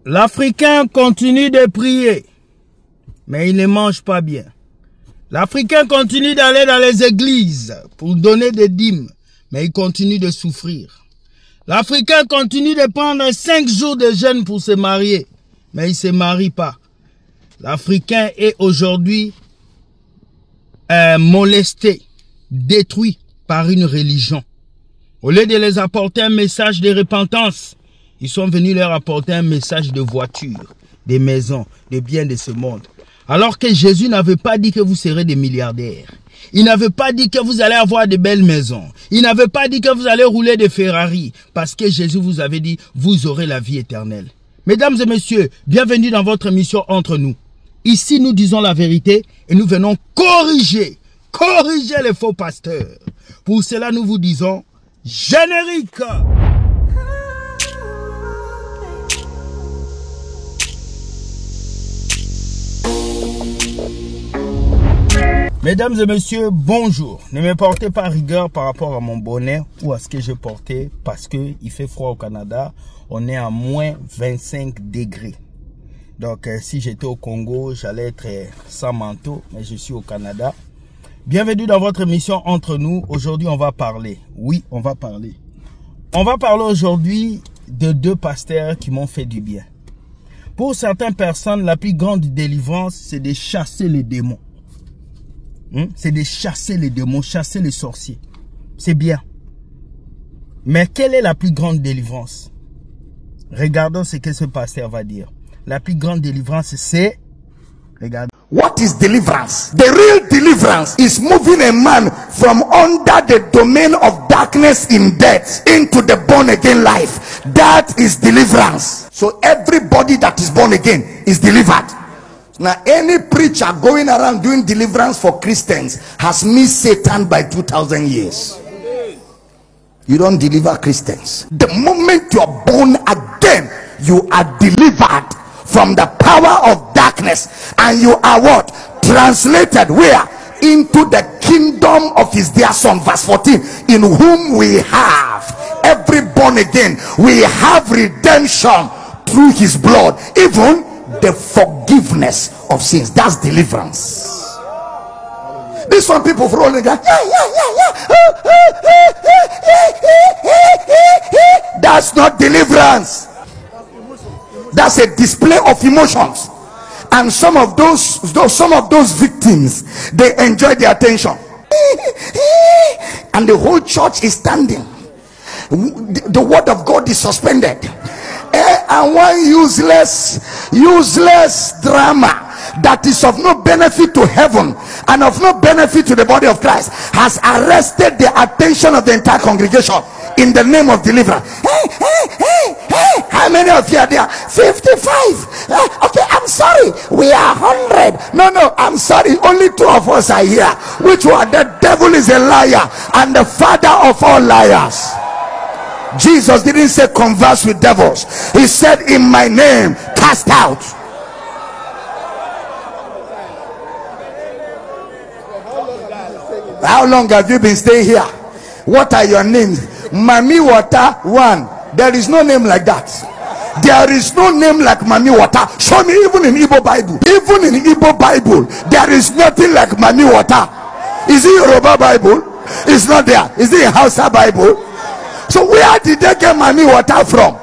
L'Africain continue de prier, mais il ne mange pas bien. L'Africain continue d'aller dans les églises pour donner des dîmes, mais il continue de souffrir. L'Africain continue de prendre 5 jours de jeûne pour se marier, mais il ne se marie pas. L'Africain est aujourd'hui molesté, détruit par une religion. Au lieu de les apporter un message de repentance, ils sont venus leur apporter un message de voitures, des maisons, des biens de ce monde. Alors que Jésus n'avait pas dit que vous serez des milliardaires. Il n'avait pas dit que vous allez avoir de belles maisons. Il n'avait pas dit que vous allez rouler des Ferrari. Parce que Jésus vous avait dit, vous aurez la vie éternelle. Mesdames et messieurs, bienvenue dans votre émission Entre nous. Ici, nous disons la vérité et nous venons corriger les faux pasteurs. Pour cela, nous vous disons, générique! Mesdames et messieurs, bonjour. Ne me portez pas rigueur par rapport à mon bonnet ou à ce que j'ai porté parce qu'il fait froid au Canada. On est à moins 25 degrés. Donc, si j'étais au Congo, j'allais être sans manteau, mais je suis au Canada. Bienvenue dans votre émission Entre nous. Aujourd'hui, on va parler. Oui, on va parler. On va parler aujourd'hui de 2 pasteurs qui m'ont fait du bien. Pour certaines personnes, la plus grande délivrance, c'est de chasser les démons. C'est de chasser les démons, chasser les sorciers. C'est bien. Mais quelle est la plus grande délivrance? Regardons ce que ce pasteur va dire. La plus grande délivrance, c'est... Regardez. What is deliverance? The real deliverance is moving a man from under the domain of darkness in death into the born again life. That is deliverance. So everybody that is born again is delivered. Now, any preacher going around doing deliverance for Christians has missed Satan by 2,000 years. You don't deliver Christians. The moment you are born again, you are delivered from the power of darkness. And you are what? Translated where? Into the kingdom of his dear son. Verse 14. In whom we have, every born again, we have redemption through his blood. Even the forgiveness of sins. That's deliverance. This one people for all that. That's not deliverance. That's a display of emotions. And some of those victims, they enjoy the attention. And the whole church is standing. The word of God is suspended. And one useless drama that is of no benefit to heaven and of no benefit to the body of Christ has arrested the attention of the entire congregation in the name of deliverance. Hey, how many of you are there? 55. Okay, I'm sorry, we are 100. No, I'm sorry, only 2 of us are here. Which one? The devil is a liar and the father of all liars. Jesus didn't say converse with devils. He said, in my name, cast out. How long have you been staying here? What are your names? Mami Water 1. There is no name like that. There is no name like Mami Water. Show me even in Igbo Bible. Even in Igbo Bible, there is nothing like Mami Water. Is it Yoruba Bible? It's not there. Is it Hausa Bible? So where did they get Mami Water from?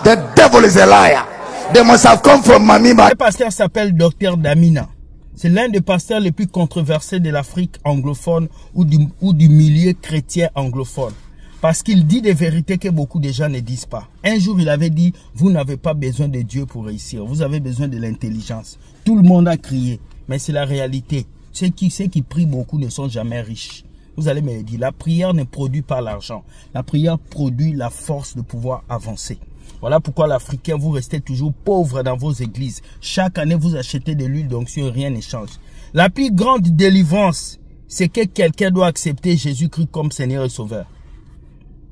The devil is a liar. They must have come from Mami. Le pasteur s'appelle Dr Damina. C'est l'un des pasteurs les plus controversés de l'Afrique anglophone ou du milieu chrétien anglophone. Parce qu'il dit des vérités que beaucoup de gens ne disent pas. Un jour, il avait dit, vous n'avez pas besoin de Dieu pour réussir. Vous avez besoin de l'intelligence. Tout le monde a crié. Mais c'est la réalité. Ceux qui prient beaucoup ne sont jamais riches. Vous allez me dire, la prière ne produit pas l'argent. La prière produit la force de pouvoir avancer. Voilà pourquoi l'Africain, vous restez toujours pauvre dans vos églises. Chaque année, vous achetez de l'huile d'onction, rien ne change. La plus grande délivrance, c'est que quelqu'un doit accepter Jésus-Christ comme Seigneur et Sauveur.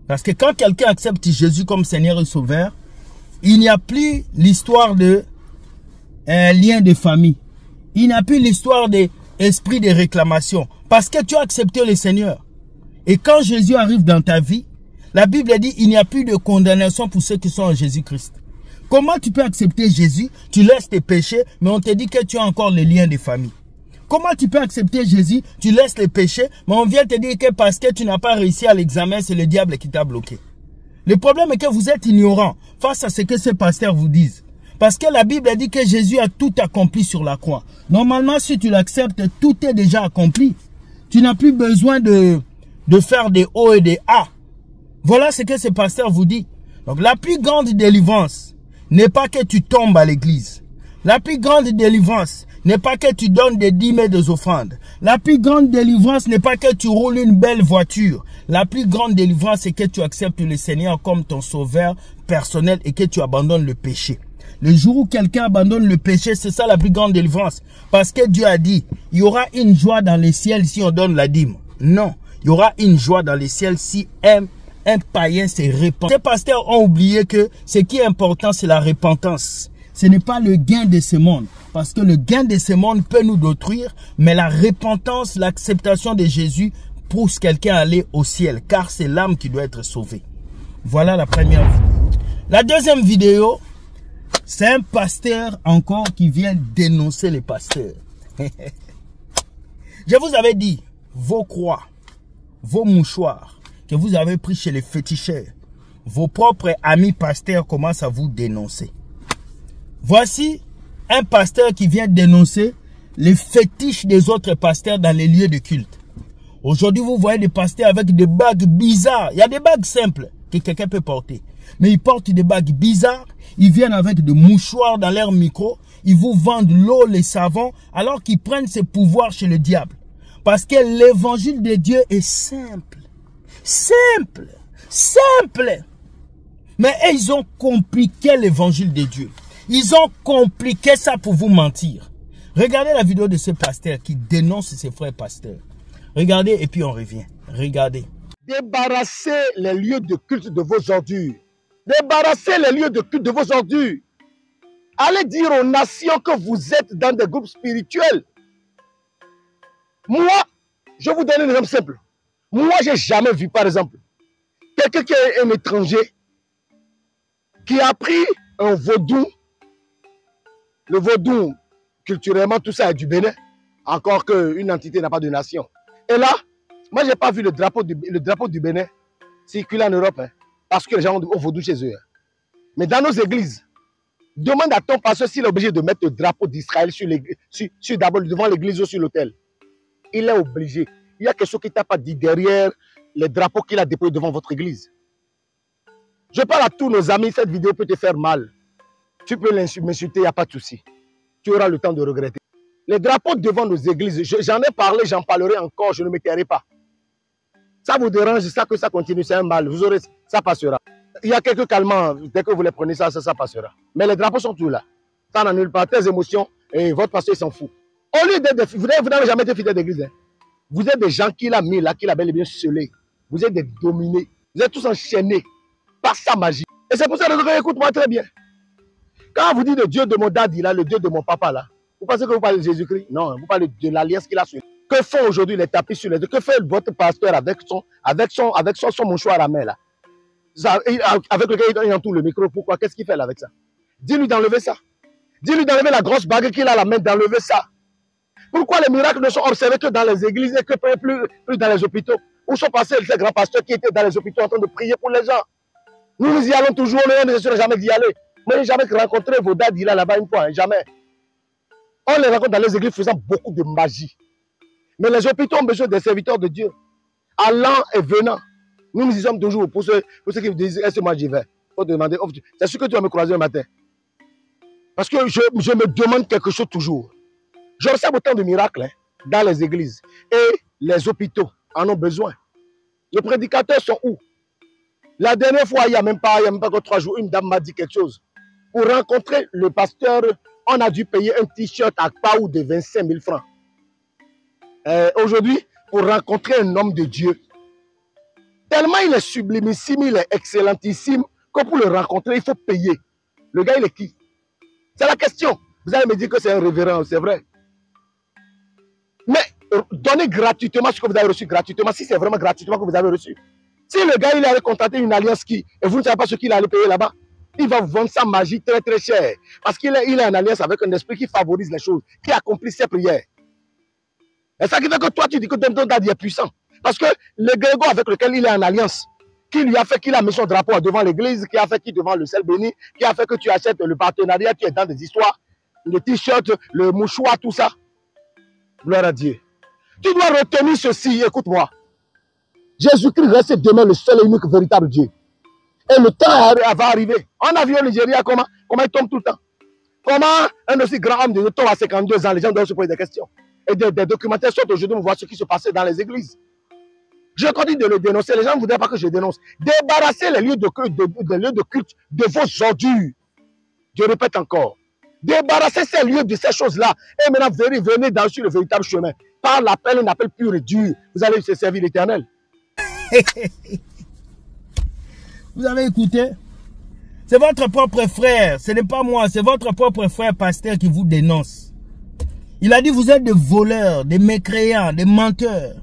Parce que quand quelqu'un accepte Jésus comme Seigneur et Sauveur, il n'y a plus l'histoire de lien de famille. Il n'y a plus l'histoire d'esprit de réclamation. Parce que tu as accepté le Seigneur. Et quand Jésus arrive dans ta vie, la Bible dit il n'y a plus de condamnation pour ceux qui sont en Jésus-Christ. Comment tu peux accepter Jésus? Tu laisses tes péchés, mais on te dit que tu as encore les liens de famille. Comment tu peux accepter Jésus? Tu laisses les péchés, mais on vient te dire que parce que tu n'as pas réussi à l'examen, c'est le diable qui t'a bloqué. Le problème est que vous êtes ignorant face à ce que ces pasteurs vous disent. Parce que la Bible dit que Jésus a tout accompli sur la croix. Normalement, si tu l'acceptes, tout est déjà accompli. Tu n'as plus besoin de faire des O et des A. Voilà ce que ces pasteurs vous disent. Donc la plus grande délivrance n'est pas que tu tombes à l'église. La plus grande délivrance n'est pas que tu donnes des dîmes et des offrandes. La plus grande délivrance n'est pas que tu roules une belle voiture. La plus grande délivrance, c'est que tu acceptes le Seigneur comme ton sauveur personnel et que tu abandonnes le péché. Le jour où quelqu'un abandonne le péché, c'est ça la plus grande délivrance. Parce que Dieu a dit, il y aura une joie dans les ciels si on donne la dîme. Non, il y aura une joie dans les ciels si un païen se repent. Ces pasteurs ont oublié que ce qui est important, c'est la repentance. Ce n'est pas le gain de ce monde. Parce que le gain de ce monde peut nous détruire, mais la repentance, l'acceptation de Jésus pousse quelqu'un à aller au ciel, car c'est l'âme qui doit être sauvée. Voilà la première vidéo. La deuxième vidéo, c'est un pasteur encore qui vient dénoncer les pasteurs. Je vous avais dit, vos croix, vos mouchoirs que vous avez pris chez les féticheurs, vos propres amis pasteurs commencent à vous dénoncer. Voici un pasteur qui vient dénoncer les fétiches des autres pasteurs dans les lieux de culte. Aujourd'hui, vous voyez des pasteurs avec des bagues bizarres. Il y a des bagues simples que quelqu'un peut porter. Mais ils portent des bagues bizarres. Ils viennent avec des mouchoirs dans leur micro. Ils vous vendent l'eau, les savons, alors qu'ils prennent ces pouvoirs chez le diable. Parce que l'évangile de Dieu est simple. Simple. Simple. Mais ils ont compliqué l'évangile de Dieu. Ils ont compliqué ça pour vous mentir. Regardez la vidéo de ce pasteur qui dénonce ses frères pasteurs. Regardez et puis on revient. Regardez. Débarrassez les lieux de culte de vos ordures. Débarrassez les lieux de culte de vos ordures. Allez dire aux nations que vous êtes dans des groupes spirituels. Moi, je vous donne un exemple simple. Moi, je n'ai jamais vu, par exemple, quelqu'un qui est un étranger qui a pris un vaudou. Le vaudou, culturellement, tout ça est du Bénin. Encore qu'une entité n'a pas de nation. Et là, moi, je n'ai pas vu le drapeau du Bénin circuler en Europe. Hein, parce que les gens ont vaudou chez eux. Mais dans nos églises, demande à ton pasteur s'il est obligé de mettre le drapeau d'Israël d'abord devant l'église ou sur l'autel. Il est obligé. Il y a quelque chose qui t'a pas dit derrière les drapeaux qu'il a déposés devant votre église. Je parle à tous nos amis, cette vidéo peut te faire mal. Tu peux m'insulter, il n'y a pas de souci. Tu auras le temps de regretter. Les drapeaux devant nos églises, j'en ai parlé, j'en parlerai encore, je ne me tairai pas. Ça vous dérange, ça que ça continue, c'est un mal. Vous aurez, ça passera. Il y a quelques calmants, dès que vous les prenez, ça passera. Mais les drapeaux sont tous là. Ça n'annule pas tes émotions et votre pasteur s'en fout. Au lieu d'être, vous n'avez jamais été fidèle d'église. Hein. Vous êtes des gens qui l'a mis là, qui l'a bel et bien scellé. Vous êtes des dominés. Vous êtes tous enchaînés par sa magie. Et c'est pour ça que écoute-moi très bien. Quand vous dites le Dieu de mon daddy là, le Dieu de mon papa là, vous pensez que vous parlez de Jésus-Christ? Non, vous parlez de l'alliance qu'il a sur. Que font aujourd'hui les tapis sur les deux? Que fait votre pasteur avec son mouchoir à main là? Ça, avec lequel il entoure le micro, pourquoi? Qu'est-ce qu'il fait là avec ça? Dis-lui d'enlever ça. Dis-lui d'enlever la grosse bague qu'il a à la main, d'enlever ça. Pourquoi les miracles ne sont observés que dans les églises et que plus dans les hôpitaux? Où sont passés ces grands pasteurs qui étaient dans les hôpitaux en train de prier pour les gens? Nous y allons toujours, nous ne sommes jamais d'y aller. Moi, je n'ai jamais rencontré vos dads là-bas une fois, hein, jamais. On les rencontre dans les églises faisant beaucoup de magie. Mais les hôpitaux ont besoin des serviteurs de Dieu. Allant et venant. Nous y sommes toujours. Pour ceux qui me disent, est-ce que moi j'y vais? Il faut demander, c'est sûr que tu vas me croiser le matin. Parce que je me demande quelque chose toujours. J'observe autant de miracles hein, dans les églises. Et les hôpitaux en ont besoin. Les prédicateurs sont où? La dernière fois, il n'y a même pas que 3 jours, une dame m'a dit quelque chose. Pour rencontrer le pasteur, on a dû payer un t-shirt à Pau de 25 000 francs. Aujourd'hui, pour rencontrer un homme de Dieu, tellement il est sublimissime, il est excellentissime, que pour le rencontrer, il faut payer. Le gars, il est qui? C'est la question. Vous allez me dire que c'est un révérend, c'est vrai. Mais donnez gratuitement ce que vous avez reçu gratuitement, si c'est vraiment gratuitement que vous avez reçu. Si le gars, il allait contracter une alliance et vous ne savez pas ce qu'il allait payer là-bas, il va vous vendre sa magie très très cher. Parce qu'il est en alliance avec un esprit qui favorise les choses, qui accomplit ses prières. Et ça qui fait que toi, tu dis que ton dad est puissant. Parce que le Grégo avec lequel il est en alliance, qui lui a fait qu'il a mis son drapeau devant l'église, qui a fait qu'il devant le sel béni, qui a fait que tu achètes le partenariat, tu es dans des histoires, le t-shirt, le mouchoir, tout ça. Gloire à Dieu. Tu dois retenir ceci, écoute-moi. Jésus-Christ reste demain le seul et unique véritable Dieu. Et le temps va arriver. On a vu au Nigeria comment il tombe tout le temps. Comment un aussi grand homme de Dieu tombe à 52 ans, les gens doivent se poser des questions. Et des documentaires sortent aujourd'hui, on voit ce qui se passait dans les églises. Je continue de le dénoncer. Les gens ne voudraient pas que je dénonce. Débarrassez les lieux de culte de vos ordures. Je répète encore. Débarrassez ces lieux de ces choses-là. Et maintenant, venez sur le véritable chemin. Par l'appel, un appel pur et dur. Vous allez se servir l'Éternel. Vous avez écouté? C'est votre propre frère. Ce n'est pas moi. C'est votre propre frère pasteur qui vous dénonce. Il a dit vous êtes des voleurs, des mécréants, des menteurs.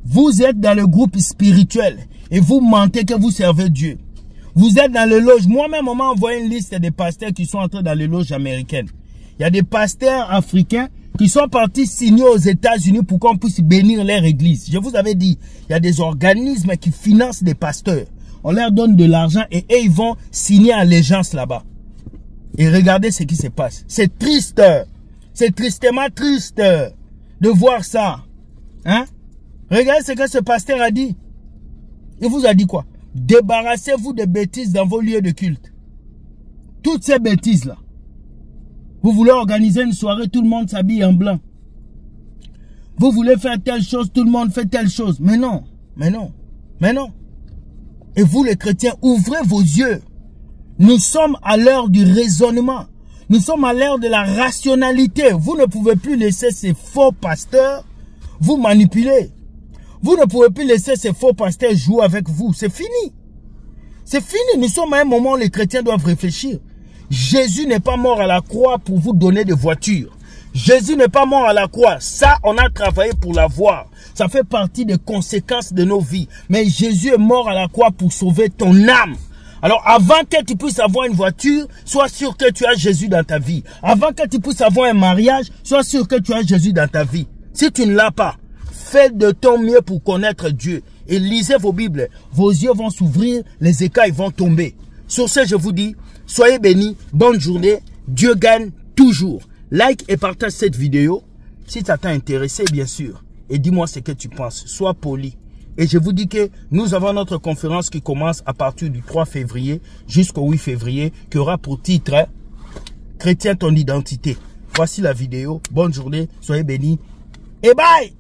Vous êtes dans le groupe spirituel et vous mentez que vous servez Dieu. Vous êtes dans le loge. Moi-même, on m'a envoyé une liste des pasteurs qui sont entrés dans les loges américaines. Il y a des pasteurs africains qui sont partis signer aux États-Unis pour qu'on puisse bénir leur église. Je vous avais dit, il y a des organismes qui financent des pasteurs. On leur donne de l'argent et eux, ils vont signer allégeance là-bas. Et regardez ce qui se passe. C'est triste. C'est tristement triste de voir ça. Hein? Regardez ce que ce pasteur a dit. Il vous a dit quoi? Débarrassez-vous des bêtises dans vos lieux de culte. Toutes ces bêtises-là. Vous voulez organiser une soirée, tout le monde s'habille en blanc. Vous voulez faire telle chose, tout le monde fait telle chose. Mais non, mais non, mais non. Et vous les chrétiens, ouvrez vos yeux. Nous sommes à l'heure du raisonnement. Nous sommes à l'heure de la rationalité. Vous ne pouvez plus laisser ces faux pasteurs vous manipuler. Vous ne pouvez plus laisser ces faux pasteurs jouer avec vous. C'est fini. C'est fini. Nous sommes à un moment où les chrétiens doivent réfléchir. Jésus n'est pas mort à la croix pour vous donner des voitures. Jésus n'est pas mort à la croix. Ça, on a travaillé pour l'avoir. Ça fait partie des conséquences de nos vies. Mais Jésus est mort à la croix pour sauver ton âme. Alors, avant que tu puisses avoir une voiture, sois sûr que tu as Jésus dans ta vie. Avant que tu puisses avoir un mariage, sois sûr que tu as Jésus dans ta vie. Si tu ne l'as pas, fais de ton mieux pour connaître Dieu. Et lisez vos Bibles. Vos yeux vont s'ouvrir, les écailles vont tomber. Sur ce, je vous dis, soyez bénis, bonne journée. Dieu gagne toujours. Like et partage cette vidéo si ça t'a intéressé, bien sûr. Et dis-moi ce que tu penses. Sois poli. Et je vous dis que nous avons notre conférence qui commence à partir du 3 février jusqu'au 8 février, qui aura pour titre « Chrétien, ton identité ». Voici la vidéo. Bonne journée, soyez bénis et bye!